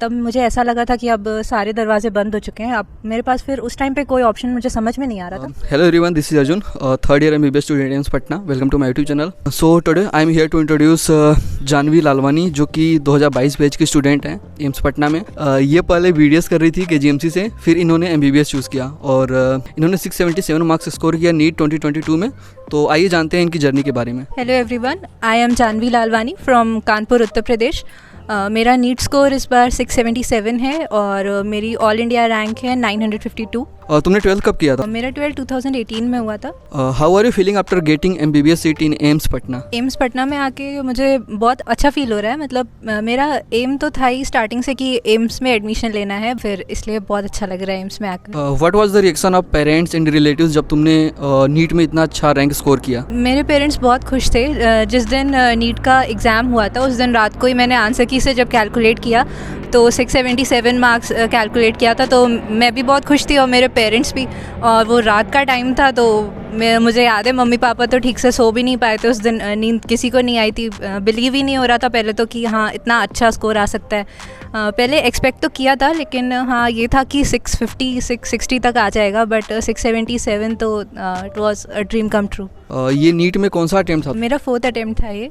तब मुझे ऐसा लगा था कि अब सारे दरवाजे बंद हो चुके हैं। अब मेरे पास फिर उस टाइम पे कोई ऑप्शन मुझे समझ में नहीं आ रहा था। Hello everyone, this is Arjun, third year MBBS student in Patna. Welcome to my YouTube channel. So today I am here to introduce Janvi Lalwani, जो कि 2022 बैच की स्टूडेंट हैं एम्स पटना में। ये पहले बीडीएस कर रही थी KGMC से, फिर इन्होंने MBBS चूज़ किया और इन्होंने 677 मार्क्स स्कोर किया नीट 2022 में। तो आइए जानते हैं इनकी जर्नी के बारे में। Hello everyone, I am Janvi Lalwani from Kanpur, Uttar Pradesh. मेरा नीट स्कोर इस बार 677 है और मेरी ऑल इंडिया रैंक है 952। तुमने 12th कब किया था? मेरा 12 2018 में हुआ था। How are you feeling after getting MBBS seat in AIIMS Patna? AIIMS Patna में आके मुझे बहुत अच्छा फील हो रहा है। मतलब मेरा एम तो था ही स्टार्टिंग से कि एम्स में एडमिशन लेना है, फिर इसलिए बहुत अच्छा लग रहा है एम्स में आकर। What was the reaction of parents and relatives जब तुमने नीट में इतना अच्छा रैंक स्कोर किया? मेरे पेरेंट्स बहुत खुश थे। जिस दिन नीट का एग्ज़ाम हुआ था उस दिन रात को ही मैंने आंसर की से जब कैलकुलेट किया तो 677 मार्क्स कैलकुलेट किया था। तो मैं भी बहुत खुश थी और मेरे पेरेंट्स भी। और वो रात का टाइम था तो मुझे याद है मम्मी पापा तो ठीक से सो भी नहीं पाए थे उस दिन। नींद किसी को नहीं आई थी। बिलीव ही नहीं हो रहा था पहले तो कि हाँ इतना अच्छा स्कोर आ सकता है। पहले एक्सपेक्ट तो किया था, लेकिन हाँ ये था कि 650 660 तक आ जाएगा, बट 677 तो it was a dream come true. ये नीट में कौन सा अटेम्प्ट था? मेरा 4th अटेम्प्ट था ये।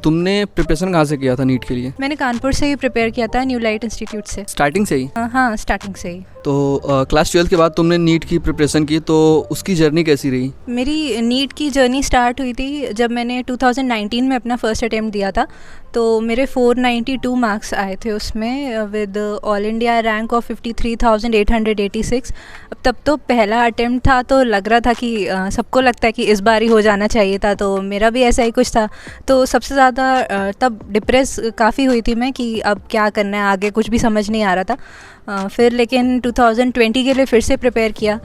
तुमने प्रिपरेशन कहाँ से किया था नीट के लिए? मैंने कानपुर से ही प्रिपेयर किया था, न्यू लाइट इंस्टीट्यूट से। स्टार्टिंग से ही? हाँ, स्टार्टिंग से ही। तो क्लास 12 के बाद तुमने नीट की प्रिपरेशन की, तो उसकी जर्नी कैसी रही? मेरी नीट की जर्नी स्टार्ट हुई थी जब मैंने 2019 में अपना फर्स्ट अटेम्प्ट दिया था। तो मेरे 492 मार्क्स आए थे उसमें with all India rank of 53,886। अब तब तो पहला अटेम्प्ट था तो लग रहा था कि सबको लगता है कि इस बार ही हो जाना चाहिए था, तो मेरा भी ऐसा ही कुछ था। तो सबसे ज़्यादा तब डिप्रेस काफ़ी हुई थी मैं कि अब क्या करना है आगे, कुछ भी समझ नहीं आ रहा था। फिर लेकिन 2020 के लिए फिर से प्रिपेयर किया।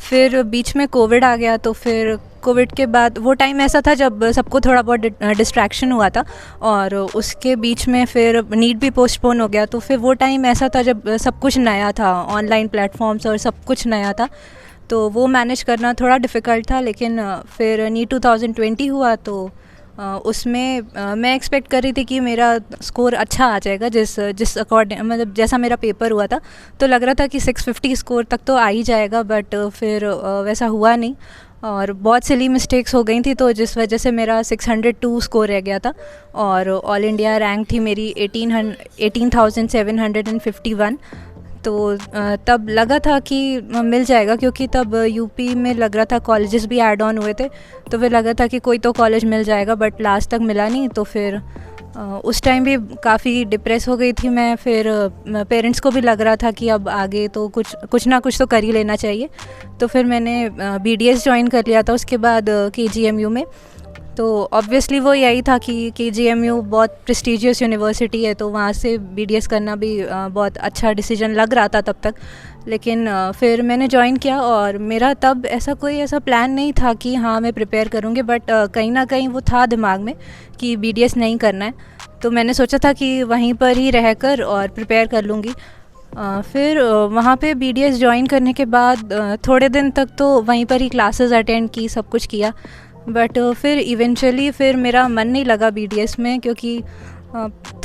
फिर बीच में कोविड आ गया, तो फिर कोविड के बाद वो टाइम ऐसा था जब सबको थोड़ा बहुत डिस्ट्रैक्शन हुआ था और उसके बीच में फिर नीट भी पोस्टपोन हो गया। तो फिर वो टाइम ऐसा था जब सब कुछ नया था, ऑनलाइन प्लेटफॉर्म्स और सब कुछ नया था, तो वो मैनेज करना थोड़ा डिफ़िकल्ट था। लेकिन फिर नीट 2020 हुआ तो उसमें मैं एक्सपेक्ट कर रही थी कि मेरा स्कोर अच्छा आ जाएगा जिस अकॉर्डिंग, मतलब जैसा मेरा पेपर हुआ था तो लग रहा था कि 650 स्कोर तक तो आ ही जाएगा, बट फिर वैसा हुआ नहीं और बहुत सिली मिस्टेक्स हो गई थी, तो जिस वजह से मेरा 602 स्कोर रह गया था और ऑल इंडिया रैंक थी मेरी 18,751। तो तब लगा था कि मिल जाएगा, क्योंकि तब यूपी में लग रहा था कॉलेजेस भी ऐड ऑन हुए थे, तो फिर लगा था कि कोई तो कॉलेज मिल जाएगा, बट लास्ट तक मिला नहीं। तो फिर उस टाइम भी काफ़ी डिप्रेस हो गई थी मैं। फिर पेरेंट्स को भी लग रहा था कि अब आगे तो कुछ ना कुछ तो कर ही लेना चाहिए। तो फिर मैंने BDS ज्वाइन कर लिया था उसके बाद KGMU में। तो ऑब्वियसली वो यही था कि KGMU बहुत प्रेस्टीजियस यूनिवर्सिटी है, तो वहाँ से BDS करना भी बहुत अच्छा डिसीजन लग रहा था तब तक। लेकिन फिर मैंने ज्वाइन किया और मेरा तब ऐसा प्लान नहीं था कि हाँ मैं प्रिपेयर करूँगी, बट कहीं ना कहीं वो था दिमाग में कि BDS नहीं करना है। तो मैंने सोचा था कि वहीं पर ही रहकर और प्रिपेयर कर लूँगी। फिर वहाँ पे BDS ज्वाइन करने के बाद थोड़े दिन तक तो वहीं पर ही क्लासेस अटेंड की, सब कुछ किया, बट फिर इवेंचुअली फिर मेरा मन नहीं लगा BDS में, क्योंकि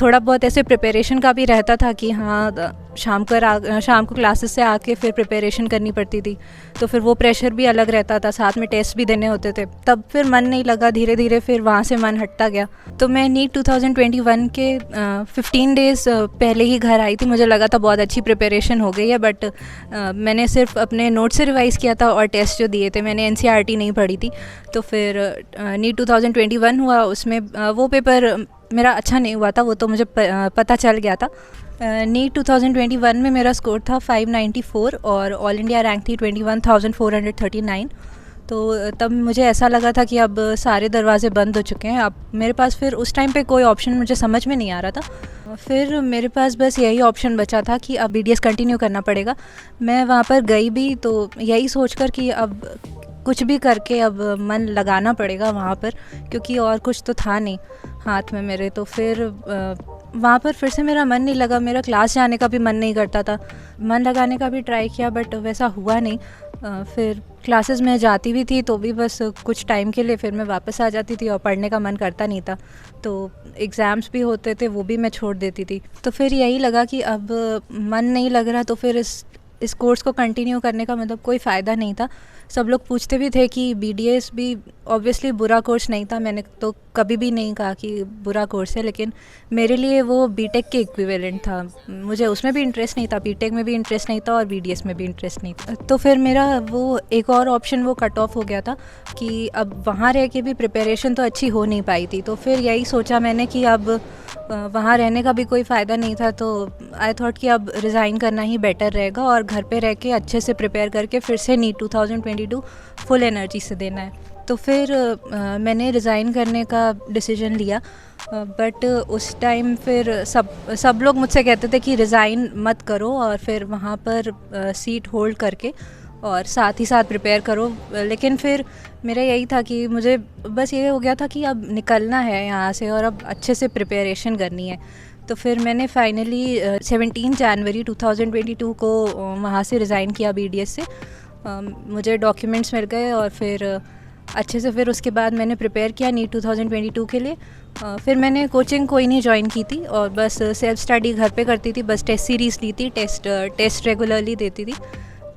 थोड़ा बहुत ऐसे प्रिपरेशन का भी रहता था कि हाँ शाम को क्लासेस से आके फिर प्रिपरेशन करनी पड़ती थी, तो फिर वो प्रेशर भी अलग रहता था, साथ में टेस्ट भी देने होते थे। तब फिर मन नहीं लगा, धीरे धीरे फिर वहाँ से मन हटता गया। तो मैं नीट 2021 के 15 डेज़ पहले ही घर आई थी। मुझे लगा था बहुत अच्छी प्रिपरेशन हो गई है, बट मैंने सिर्फ अपने नोट से रिवाइज़ किया था और टेस्ट जो दिए थे मैंने NCERT नहीं पढ़ी थी। तो फिर नीट 2021 हुआ, उसमें वो पेपर मेरा अच्छा नहीं हुआ था, वो तो मुझे पता चल गया था। नीट 2021 में मेरा स्कोर था 594 और ऑल इंडिया रैंक थी 21,439। तो तब मुझे ऐसा लगा था कि अब सारे दरवाजे बंद हो चुके हैं। अब मेरे पास फिर उस टाइम पे कोई ऑप्शन मुझे समझ में नहीं आ रहा था। फिर मेरे पास बस यही ऑप्शन बचा था कि अब BDS कंटिन्यू करना पड़ेगा। मैं वहाँ पर गई भी तो यही सोचकर कि अब कुछ भी करके अब मन लगाना पड़ेगा वहाँ पर, क्योंकि और कुछ तो था नहीं हाथ में मेरे। तो फिर वहाँ पर फिर से मेरा मन नहीं लगा, मेरा क्लास जाने का भी मन नहीं करता था। मन लगाने का भी ट्राई किया, बट वैसा हुआ नहीं। फिर क्लासेस में जाती भी थी तो भी बस कुछ टाइम के लिए, फिर मैं वापस आ जाती थी और पढ़ने का मन करता नहीं था। तो एग्ज़ाम्स भी होते थे वो भी मैं छोड़ देती थी। तो फिर यही लगा कि अब मन नहीं लग रहा तो फिर इस कोर्स को कंटिन्यू करने का मतलब कोई फ़ायदा नहीं था। सब लोग पूछते भी थे कि BDS भी ऑब्वियसली बुरा कोर्स नहीं था, मैंने तो कभी भी नहीं कहा कि बुरा कोर्स है, लेकिन मेरे लिए वो BTech के इक्विवेलेंट था। मुझे उसमें भी इंटरेस्ट नहीं था, BTech में भी इंटरेस्ट नहीं था और BDS में भी इंटरेस्ट नहीं था। तो फिर मेरा वो एक और ऑप्शन वो कट ऑफ हो गया था कि अब वहाँ रह के भी प्रिपरेशन तो अच्छी हो नहीं पाई थी। तो फिर यही सोचा मैंने कि अब वहाँ रहने का भी कोई फ़ायदा नहीं था, तो आई थॉट कि अब रिज़ाइन करना ही बेटर रहेगा और घर पे रह के अच्छे से प्रिपेयर करके फिर से नीट 2022 फुल एनर्जी से देना है। तो फिर मैंने रिज़ाइन करने का डिसीजन लिया। बट उस टाइम फिर सब लोग मुझसे कहते थे कि रिज़ाइन मत करो और फिर वहाँ पर सीट होल्ड करके और साथ ही साथ प्रिपेयर करो। लेकिन फिर मेरा यही था कि मुझे बस ये हो गया था कि अब निकलना है यहाँ से और अब अच्छे से प्रिपरेशन करनी है। तो फिर मैंने फाइनली 17 जनवरी 2022 को वहाँ से रिज़ाइन किया BDS से। मुझे डॉक्यूमेंट्स मिल गए और फिर अच्छे से फिर उसके बाद मैंने प्रिपेयर किया नीट 2022 के लिए। फिर मैंने कोचिंग कोई नहीं ज्वाइन की थी और बस सेल्फ स्टडी घर पे करती थी, बस टेस्ट सीरीज़ ली थी, टेस्ट रेगुलरली देती थी।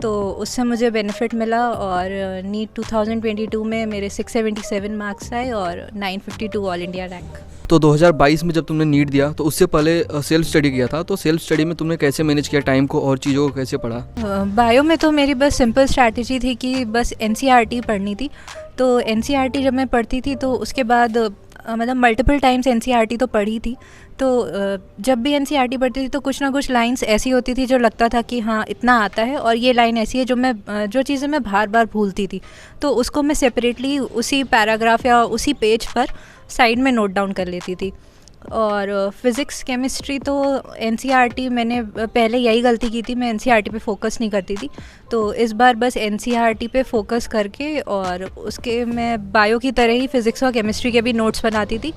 तो उससे मुझे बेनिफिट मिला और नीट 2022 में मेरे 677 मार्क्स आए और 952 ऑल इंडिया रैंक। तो 2022 में जब तुमने नीट दिया तो उससे पहले सेल्फ स्टडी किया था, तो सेल्फ स्टडी में तुमने कैसे मैनेज किया टाइम को और चीज़ों को कैसे पढ़ा? बायो में तो मेरी बस सिंपल स्ट्रैटेजी थी कि बस NCERT पढ़नी थी। तो NCERT जब मैं पढ़ती थी तो उसके बाद मतलब मल्टीपल टाइम्स NCERT तो पढ़ी थी। तो जब भी NCERT पढ़ती थी तो कुछ ना कुछ लाइंस ऐसी होती थी जो लगता था कि हाँ इतना आता है और ये लाइन ऐसी है जो चीज़ें मैं बार बार भूलती थी, तो उसको मैं सेपरेटली उसी पैराग्राफ या उसी पेज पर साइड में नोट डाउन कर लेती थी। और फिज़िक्स केमिस्ट्री तो NCERT मैंने पहले यही गलती की थी, मैं NCERT पे फोकस नहीं करती थी। तो इस बार बस NCERT पे फोकस करके और उसके मैं बायो की तरह ही फ़िज़िक्स और केमिस्ट्री के भी नोट्स बनाती थी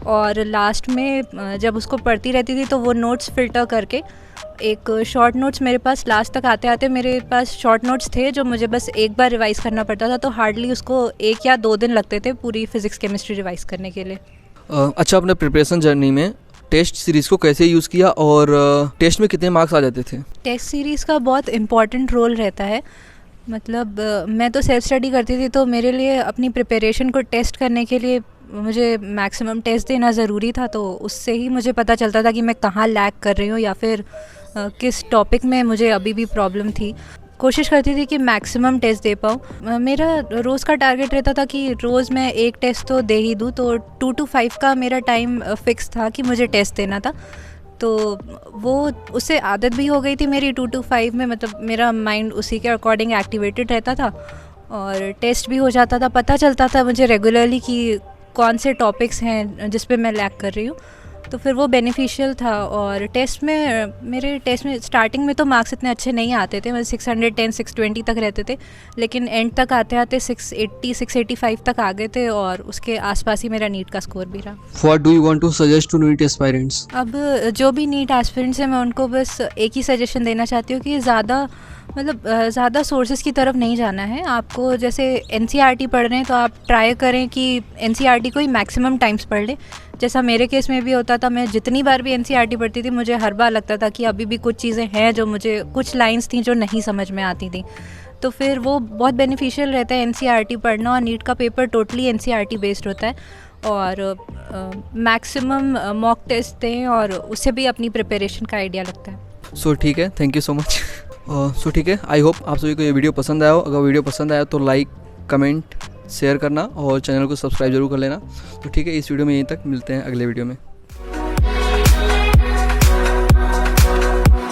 और लास्ट में जब उसको पढ़ती रहती थी तो वो नोट्स फ़िल्टर करके एक शॉर्ट नोट्स मेरे पास लास्ट तक आते आते मेरे पास शॉर्ट नोट्स थे जो मुझे बस एक बार रिवाइज़ करना पड़ता था। तो हार्डली उसको 1 या 2 दिन लगते थे पूरी फ़िज़िक्स केमिस्ट्री रिवाइज़ करने के लिए। अच्छा, अपने प्रिपरेशन जर्नी में टेस्ट सीरीज़ को कैसे यूज़ किया और टेस्ट में कितने मार्क्स आ जाते थे? टेस्ट सीरीज़ का बहुत इम्पॉर्टेंट रोल रहता है। मतलब मैं तो सेल्फ स्टडी करती थी तो मेरे लिए अपनी प्रिपरेशन को टेस्ट करने के लिए मुझे मैक्सिमम टेस्ट देना ज़रूरी था। तो उससे ही मुझे पता चलता था कि मैं कहाँ लैग कर रही हूँ या फिर किस टॉपिक में मुझे अभी भी प्रॉब्लम थी। कोशिश करती थी कि मैक्सिमम टेस्ट दे पाऊँ। मेरा रोज़ का टारगेट रहता था कि रोज़ मैं एक टेस्ट तो दे ही दूँ। तो 2 to 5 का मेरा टाइम फ़िक्स था कि मुझे टेस्ट देना था। तो वो उससे आदत भी हो गई थी मेरी 2 to 5 में, मतलब मेरा माइंड उसी के अकॉर्डिंग एक्टिवेटेड रहता था और टेस्ट भी हो जाता था। पता चलता था मुझे रेगुलरली कि कौन से टॉपिक्स हैं जिस पे मैं लैग कर रही हूँ। तो फिर वो बेनिफिशियल था। और मेरे टेस्ट में स्टार्टिंग में तो मार्क्स इतने अच्छे नहीं आते थे, मतलब 610 620 तक रहते थे, लेकिन एंड तक आते आते 680 685 तक आ गए थे और उसके आसपास ही मेरा नीट का स्कोर भी रहा। What do you want to suggest to NEET aspirants? अब जो भी नीट एस्पिरेंट्स हैं मैं उनको बस एक ही सजेशन देना चाहती हूँ कि ज़्यादा सोर्सेज़ की तरफ नहीं जाना है आपको। जैसे NCERT पढ़ रहे हैं तो आप ट्राई करें कि NCERT को ही मैक्सिमम टाइम्स पढ़ लें। जैसा मेरे केस में भी होता था, मैं जितनी बार भी NCERT पढ़ती थी मुझे हर बार लगता था कि अभी भी कुछ चीज़ें हैं जो मुझे, कुछ लाइंस थी जो नहीं समझ में आती थी। तो फिर वो बहुत बेनिफिशियल रहता है NCERT पढ़ना। और नीट का पेपर टोटली NCERT बेस्ड होता है और मैक्सिमम मॉक टेस्ट दें और उससे भी अपनी प्रिपरेशन का आइडिया लगता है। सो ठीक है, थैंक यू सो मच। सो ठीक है, आई होप आप सभी को ये वीडियो पसंद आया हो। अगर वीडियो पसंद आया तो लाइक, कमेंट, शेयर करना और चैनल को सब्सक्राइब जरूर कर लेना। तो ठीक है, इस वीडियो में यहीं तक, मिलते हैं अगले वीडियो में।